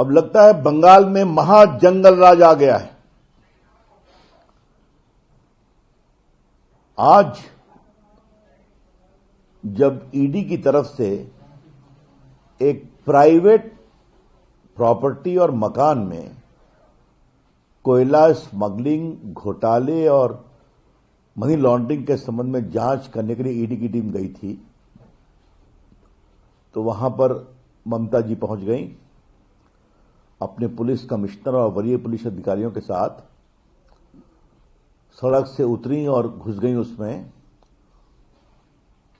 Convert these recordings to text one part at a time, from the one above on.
अब लगता है बंगाल में महाजंगल राज आ गया है। आज जब ईडी की तरफ से एक प्राइवेट प्रॉपर्टी और मकान में कोयला स्मगलिंग, घोटाले और मनी लॉन्ड्रिंग के संबंध में जांच करने के लिए ईडी की टीम गई थी, तो वहां पर ममता जी पहुंच गईं अपने पुलिस कमिश्नर और वरीय पुलिस अधिकारियों के साथ। सड़क से उतरी और घुस गईं उसमें,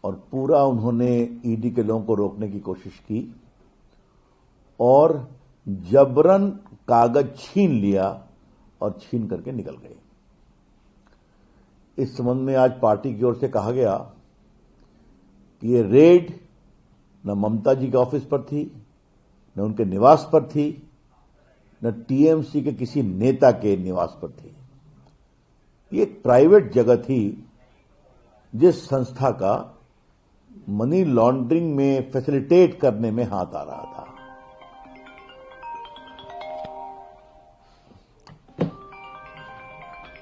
और पूरा उन्होंने ईडी के लोगों को रोकने की कोशिश की और जबरन कागज छीन लिया और छीन करके निकल गए। इस संबंध में आज पार्टी की ओर से कहा गया कि ये रेड न ममता जी के ऑफिस पर थी, न उनके निवास पर थी, न टीएमसी के किसी नेता के निवास पर थी। ये एक प्राइवेट जगह थी जिस संस्था का मनी लॉन्ड्रिंग में फैसिलिटेट करने में हाथ आ रहा था।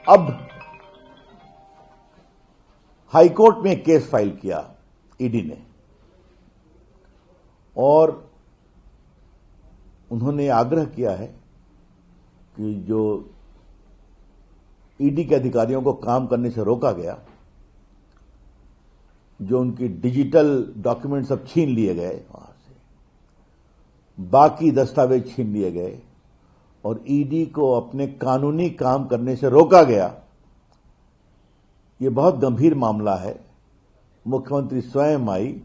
अब हाईकोर्ट में केस फाइल किया ईडी ने और उन्होंने आग्रह किया है कि जो ईडी के अधिकारियों को काम करने से रोका गया, जो उनकी डिजिटल डॉक्यूमेंट सब छीन लिए गए, वहां से बाकी दस्तावेज छीन लिए गए और ईडी को अपने कानूनी काम करने से रोका गया, ये बहुत गंभीर मामला है। मुख्यमंत्री स्वयं आई,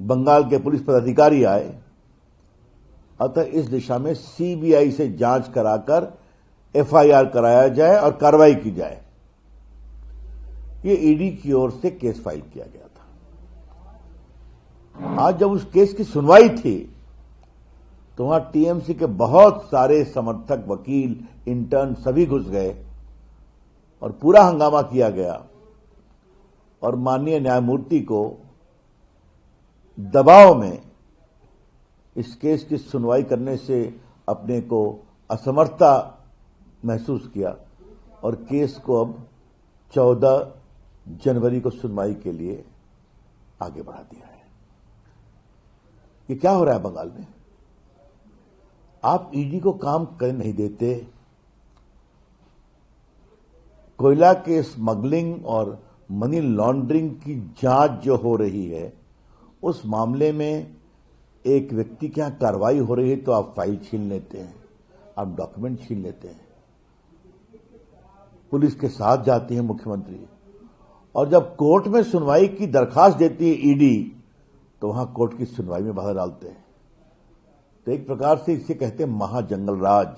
बंगाल के पुलिस पदाधिकारी आए, अतः इस दिशा में सीबीआई से जांच कराकर एफआईआर कराया जाए और कार्रवाई की जाए। ये ईडी की ओर से केस फाइल किया गया था। आज जब उस केस की सुनवाई थी तो वहां टीएमसी के बहुत सारे समर्थक, वकील, इंटर्न सभी घुस गए और पूरा हंगामा किया गया और माननीय न्यायमूर्ति को दबाव में इस केस की सुनवाई करने से अपने को असमर्थता महसूस किया और केस को अब 14 जनवरी को सुनवाई के लिए आगे बढ़ा दिया है। ये क्या हो रहा है बंगाल में? आप ईडी को काम कर नहीं देते। कोयला के स्मगलिंग और मनी लॉन्ड्रिंग की जांच जो हो रही है, उस मामले में एक व्यक्ति के यहां कार्रवाई हो रही है तो आप फाइल छीन लेते हैं, आप डॉक्यूमेंट छीन लेते हैं। पुलिस के साथ जाती है मुख्यमंत्री, और जब कोर्ट में सुनवाई की दरखास्त देती है ईडी, तो वहां कोर्ट की सुनवाई में बाधा डालते हैं। तो एक प्रकार से इसे कहते हैं महाजंगल राज।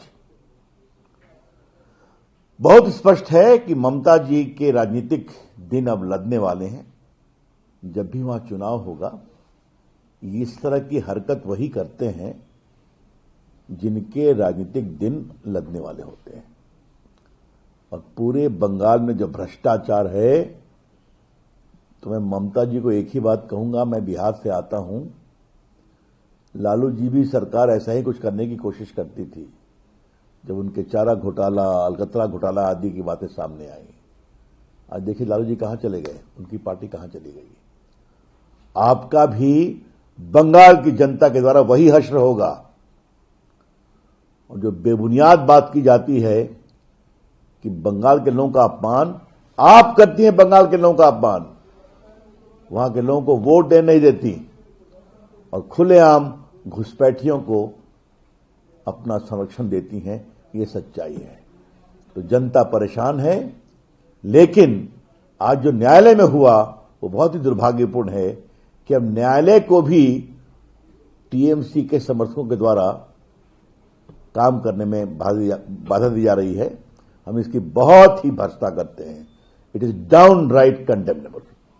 बहुत स्पष्ट है कि ममता जी के राजनीतिक दिन अब लदने वाले हैं। जब भी वहां चुनाव होगा, इस तरह की हरकत वही करते हैं जिनके राजनीतिक दिन लदने वाले होते हैं। और पूरे बंगाल में जो भ्रष्टाचार है, तो मैं ममता जी को एक ही बात कहूंगा, मैं बिहार से आता हूं, लालू जी भी सरकार ऐसा ही कुछ करने की कोशिश करती थी जब उनके चारा घोटाला, अलकतरा घोटाला आदि की बातें सामने आई। आज देखिए लालू जी कहां चले गए, उनकी पार्टी कहां चली गई। आपका भी बंगाल की जनता के द्वारा वही हश्र होगा। और जो बेबुनियाद बात की जाती है कि बंगाल के लोगों का अपमान आप करती हैं, बंगाल के लोगों का अपमान वहां के लोगों को वोट देने नहीं देती और खुलेआम घुसपैठियों को अपना संरक्षण देती हैं, ये सच्चाई है। तो जनता परेशान है, लेकिन आज जो न्यायालय में हुआ वो बहुत ही दुर्भाग्यपूर्ण है कि अब न्यायालय को भी टीएमसी के समर्थकों के द्वारा काम करने में बाधा दी जा रही है। हम इसकी बहुत ही भर्त्सना करते हैं। It is downright कंडेम्नेबल।